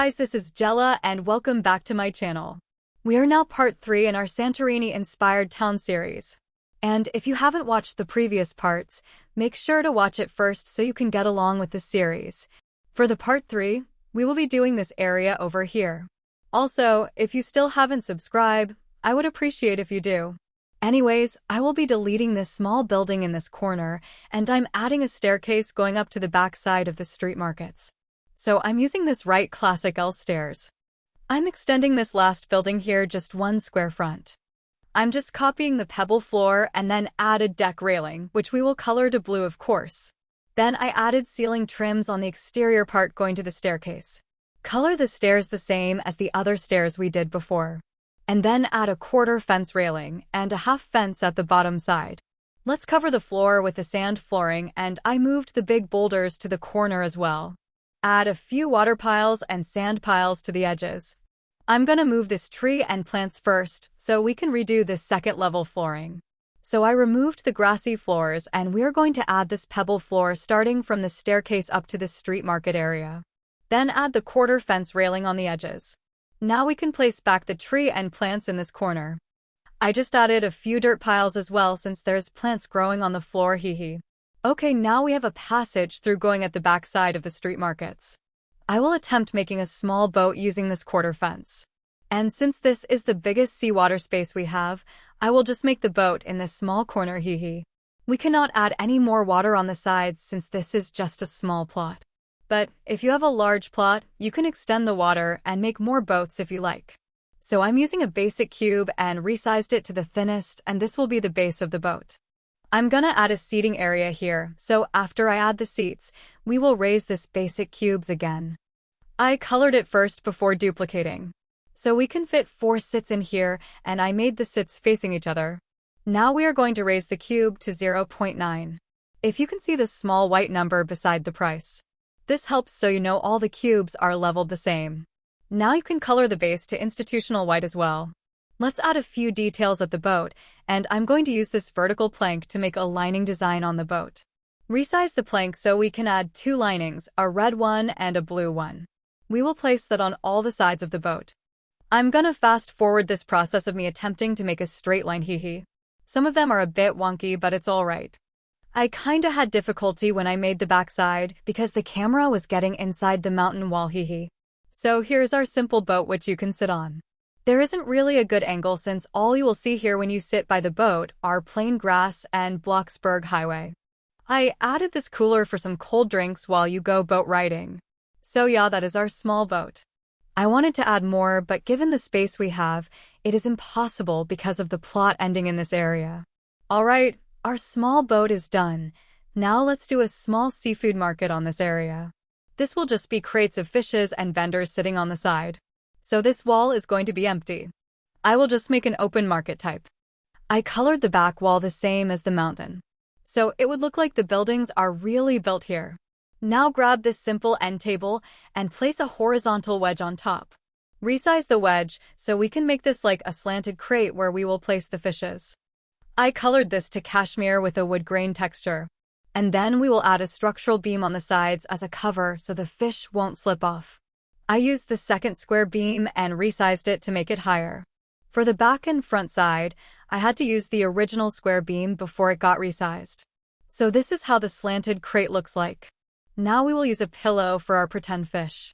guys, this is Jella and welcome back to my channel. We are now part 3 in our Santorini-inspired town series. And if you haven't watched the previous parts, make sure to watch it first so you can get along with the series. For the part 3, we will be doing this area over here. Also, if you still haven't subscribed, I would appreciate if you do. Anyways, I will be deleting this small building in this corner, and I'm adding a staircase going up to the back side of the street markets. So I'm using this right classic L stairs. I'm extending this last building here just 1 square front. I'm just copying the pebble floor and then added deck railing, which we will color to blue of course. Then I added ceiling trims on the exterior part going to the staircase. Color the stairs the same as the other stairs we did before. And then add a quarter fence railing and a half fence at the bottom side. Let's cover the floor with the sand flooring, and I moved the big boulders to the corner as well. Add a few water piles and sand piles to the edges. I'm gonna move this tree and plants first, so we can redo this second level flooring. So I removed the grassy floors and we're going to add this pebble floor starting from the staircase up to the street market area. Then add the quarter fence railing on the edges. Now we can place back the tree and plants in this corner. I just added a few dirt piles as well since there's plants growing on the floor, hehe. Okay, now we have a passage through going at the back side of the street markets. I will attempt making a small boat using this quarter fence. And since this is the biggest seawater space we have, I will just make the boat in this small corner, hehe. We cannot add any more water on the sides since this is just a small plot. But if you have a large plot, you can extend the water and make more boats if you like. So I'm using a basic cube and resized it to the thinnest, and this will be the base of the boat. I'm gonna add a seating area here, so after I add the seats, we will raise this basic cubes again. I colored it first before duplicating. So we can fit 4 sits in here, and I made the sits facing each other. Now we are going to raise the cube to 0.9. If you can see the small white number beside the price. This helps so you know all the cubes are leveled the same. Now you can color the base to institutional white as well. Let's add a few details at the boat, and I'm going to use this vertical plank to make a lining design on the boat. Resize the plank so we can add 2 linings, a red one and a blue one. We will place that on all the sides of the boat. I'm gonna fast forward this process of me attempting to make a straight line, hehe. Some of them are a bit wonky, but it's alright. I kinda had difficulty when I made the backside because the camera was getting inside the mountain wall, hehe. So here's our simple boat which you can sit on. There isn't really a good angle since all you will see here when you sit by the boat are plain grass and Bloxburg highway. I added this cooler for some cold drinks while you go boat riding. So yeah, that is our small boat. I wanted to add more, but given the space we have, it is impossible because of the plot ending in this area. Alright, our small boat is done. Now let's do a small seafood market on this area. This will just be crates of fishes and vendors sitting on the side. So this wall is going to be empty. I will just make an open market type. I colored the back wall the same as the mountain. So it would look like the buildings are really built here. Now grab this simple end table and place a horizontal wedge on top. Resize the wedge so we can make this like a slanted crate where we will place the fishes. I colored this to cashmere with a wood grain texture. And then we will add a structural beam on the sides as a cover so the fish won't slip off. I used the second square beam and resized it to make it higher. For the back and front side, I had to use the original square beam before it got resized. So this is how the slanted crate looks like. Now we will use a pillow for our pretend fish.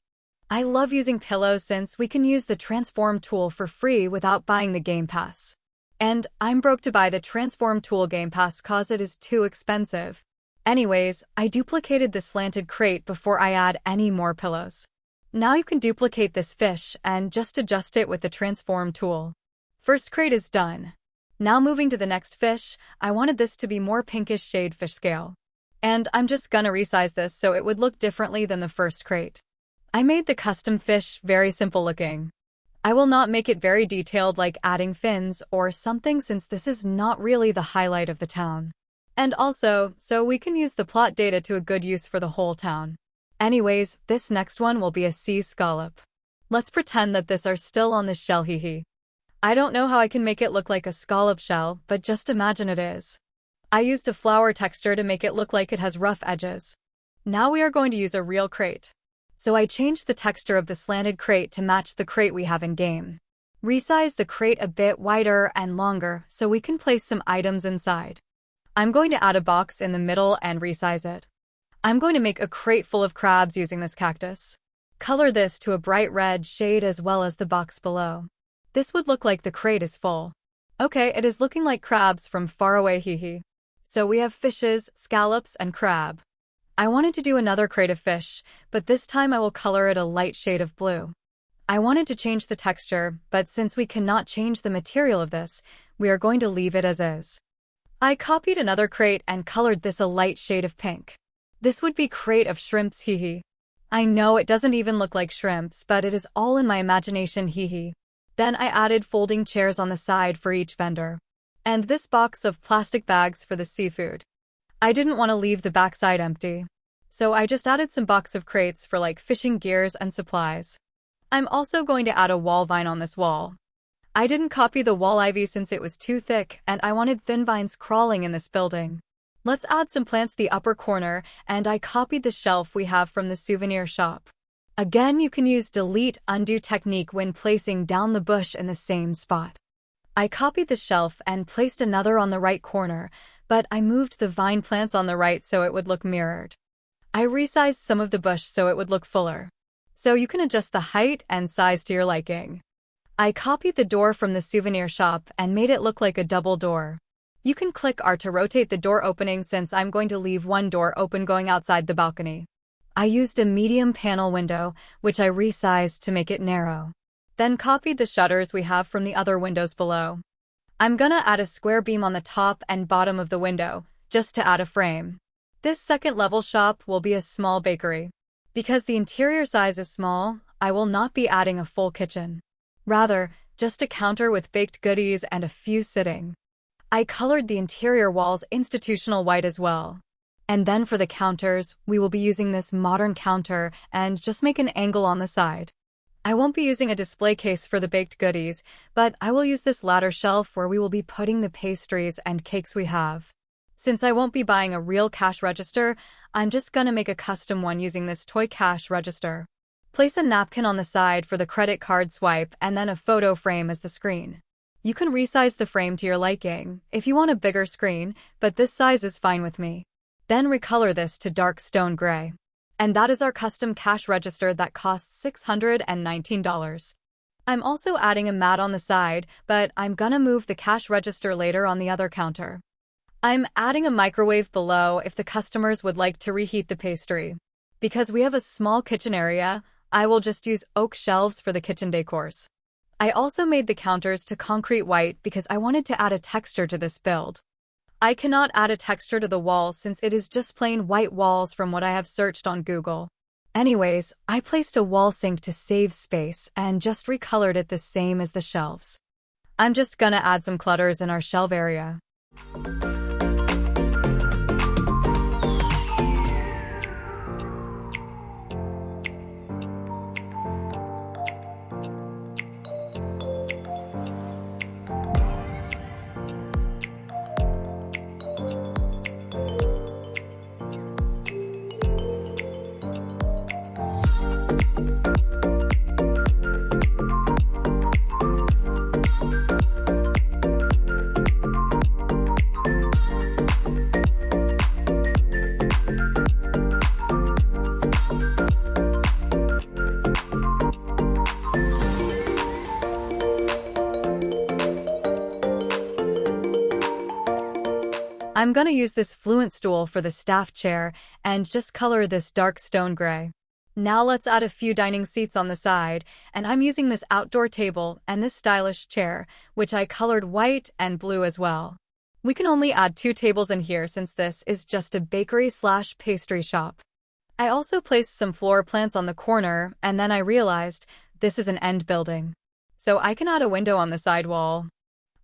I love using pillows since we can use the transform tool for free without buying the Gamepass. And I'm broke to buy the transform tool Gamepass cause it is too expensive. Anyways, I duplicated the slanted crate before I add any more pillows. Now you can duplicate this fish and just adjust it with the transform tool. First crate is done. Now moving to the next fish, I wanted this to be more pinkish shade fish scale. And I'm just gonna resize this so it would look differently than the first crate. I made the custom fish very simple looking. I will not make it very detailed like adding fins or something since this is not really the highlight of the town. And also, so we can use the plot data to a good use for the whole town. Anyways, this next one will be a sea scallop. Let's pretend that this are still on the shell, hehe. I don't know how I can make it look like a scallop shell, but just imagine it is. I used a flower texture to make it look like it has rough edges. Now we are going to use a real crate. So I changed the texture of the slanted crate to match the crate we have in game. Resize the crate a bit wider and longer so we can place some items inside. I'm going to add a box in the middle and resize it. I'm going to make a crate full of crabs using this cactus. Color this to a bright red shade as well as the box below. This would look like the crate is full. Okay, it is looking like crabs from far away, hee. So we have fishes, scallops, and crab. I wanted to do another crate of fish, but this time I will color it a light shade of blue. I wanted to change the texture, but since we cannot change the material of this, we are going to leave it as is. I copied another crate and colored this a light shade of pink. This would be crate of shrimps, hee. I know it doesn't even look like shrimps, but it is all in my imagination, hee. Then I added folding chairs on the side for each vendor. And this box of plastic bags for the seafood. I didn't want to leave the backside empty. So I just added some box of crates for like fishing gears and supplies. I'm also going to add a wall vine on this wall. I didn't copy the wall ivy since it was too thick and I wanted thin vines crawling in this building. Let's add some plants the upper corner, and I copied the shelf we have from the souvenir shop. Again, you can use delete undo technique when placing down the bush in the same spot. I copied the shelf and placed another on the right corner, but I moved the vine plants on the right so it would look mirrored. I resized some of the bush so it would look fuller. So you can adjust the height and size to your liking. I copied the door from the souvenir shop and made it look like a double door. You can click R to rotate the door opening since I'm going to leave one door open going outside the balcony. I used a medium panel window, which I resized to make it narrow. Then copied the shutters we have from the other windows below. I'm gonna add a square beam on the top and bottom of the window, just to add a frame. This second level shop will be a small bakery. Because the interior size is small, I will not be adding a full kitchen. Rather, just a counter with baked goodies and a few sitting. I colored the interior walls institutional white as well. And then for the counters, we will be using this modern counter and just make an angle on the side. I won't be using a display case for the baked goodies, but I will use this ladder shelf where we will be putting the pastries and cakes we have. Since I won't be buying a real cash register, I'm just gonna make a custom one using this toy cash register. Place a napkin on the side for the credit card swipe and then a photo frame as the screen. You can resize the frame to your liking if you want a bigger screen, but this size is fine with me. Then recolor this to dark stone gray. And that is our custom cash register that costs $619. I'm also adding a mat on the side, but I'm gonna move the cash register later on the other counter. I'm adding a microwave below if the customers would like to reheat the pastry. Because we have a small kitchen area, I will just use oak shelves for the kitchen decors. I also made the counters to concrete white because I wanted to add a texture to this build. I cannot add a texture to the walls since it is just plain white walls from what I have searched on Google. Anyways, I placed a wall sink to save space and just recolored it the same as the shelves. I'm just gonna add some clutters in our shelf area. I'm gonna use this fluent stool for the staff chair and just color this dark stone gray. Now let's add a few dining seats on the side, and I'm using this outdoor table and this stylish chair, which I colored white and blue as well. We can only add 2 tables in here since this is just a bakery/pastry shop. I also placed some floor plants on the corner, and then I realized this is an end building. So I can add a window on the side wall.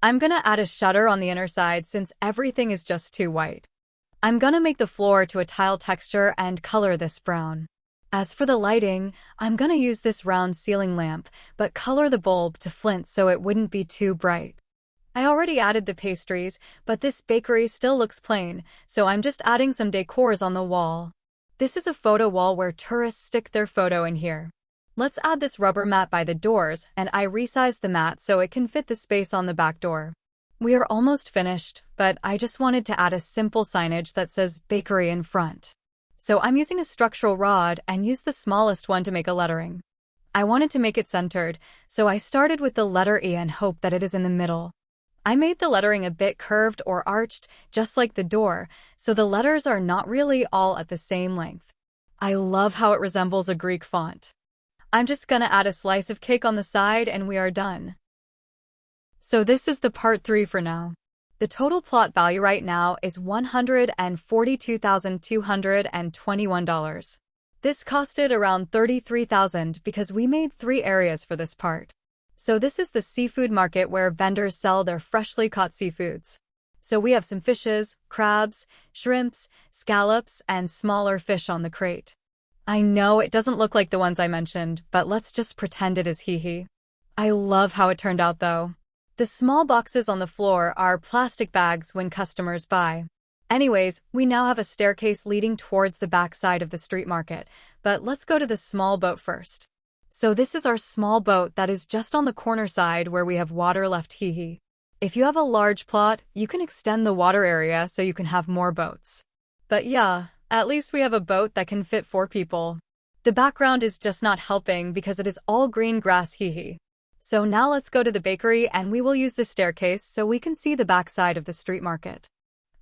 I'm gonna add a shutter on the inner side since everything is just too white. I'm gonna make the floor to a tile texture and color this brown. As for the lighting, I'm gonna use this round ceiling lamp, but color the bulb to flint so it wouldn't be too bright. I already added the pastries, but this bakery still looks plain, so I'm just adding some decors on the wall. This is a photo wall where tourists stick their photo in here. Let's add this rubber mat by the doors, and I resized the mat so it can fit the space on the back door. We are almost finished, but I just wanted to add a simple signage that says bakery in front. So I'm using a structural rod and used the smallest one to make a lettering. I wanted to make it centered, so I started with the letter E and hoped that it is in the middle. I made the lettering a bit curved or arched, just like the door, so the letters are not really all at the same length. I love how it resembles a Greek font. I'm just gonna add a slice of cake on the side and we are done. So this is the part 3 for now. The total plot value right now is $142,221. This costed around $33,000 because we made 3 areas for this part. So this is the seafood market where vendors sell their freshly caught seafoods. So we have some fishes, crabs, shrimps, scallops, and smaller fish on the crate. I know it doesn't look like the ones I mentioned, but let's just pretend it is hee. I love how it turned out though. The small boxes on the floor are plastic bags when customers buy. Anyways, we now have a staircase leading towards the back side of the street market, but let's go to the small boat first. So this is our small boat that is just on the corner side where we have water left hee. If you have a large plot, you can extend the water area so you can have more boats. But yeah, at least we have a boat that can fit 4 people. The background is just not helping because it is all green grass hee. So now let's go to the bakery and we will use the staircase so we can see the back side of the street market.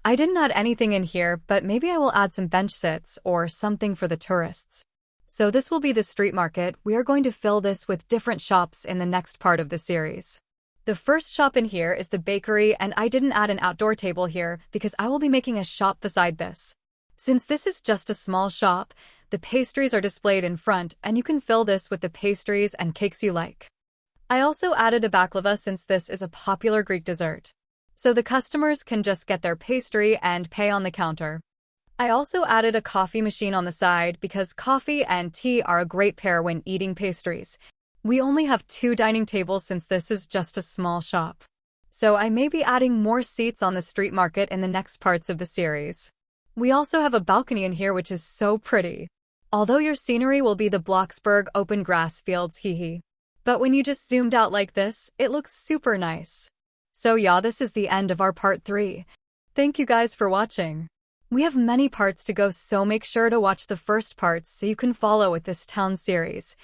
I didn't add anything in here, but maybe I will add some bench sits or something for the tourists. So this will be the street market. We are going to fill this with different shops in the next part of the series. The first shop in here is the bakery, and I didn't add an outdoor table here because I will be making a shop beside this. Since this is just a small shop, the pastries are displayed in front and you can fill this with the pastries and cakes you like. I also added a baklava since this is a popular Greek dessert. So the customers can just get their pastry and pay on the counter. I also added a coffee machine on the side because coffee and tea are a great pair when eating pastries. We only have 2 dining tables since this is just a small shop. So I may be adding more seats on the street market in the next parts of the series. We also have a balcony in here which is so pretty. Although your scenery will be the Bloxburg open grass fields hee. But when you just zoomed out like this, it looks super nice. So yeah, this is the end of our part 3. Thank you guys for watching. We have many parts to go, so make sure to watch the first parts so you can follow with this town series.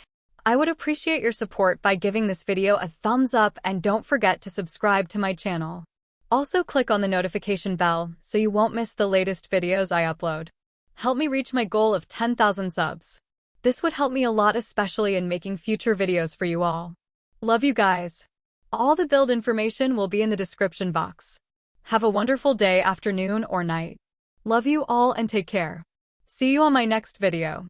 I would appreciate your support by giving this video a thumbs up and don't forget to subscribe to my channel. Also click on the notification bell so you won't miss the latest videos I upload. Help me reach my goal of 10,000 subs. This would help me a lot, especially in making future videos for you all. Love you guys. All the build information will be in the description box. Have a wonderful day, afternoon, or night. Love you all and take care. See you on my next video.